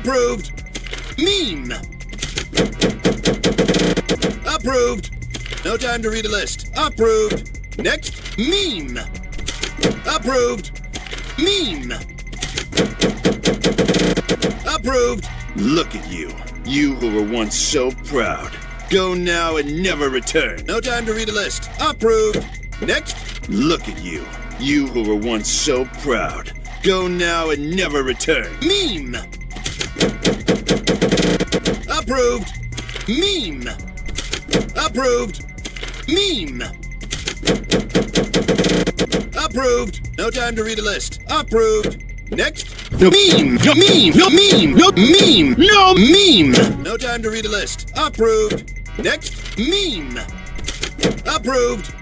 Approved. Meme. Approved. No time to read a list. Approved. Next. Meme. Approved. Meme. Approved. Look at you. You who were once so proud. Go now and never return. No time to read a list. Approved. Next. Look at you. You who were once so proud. Go now and never return. Meme. Approved. Meme. Approved. Meme. Approved. No time to read a list. Approved. Next. No meme. No meme. No meme. No meme. No meme. No time to read a list. Approved. Next. Meme. Approved.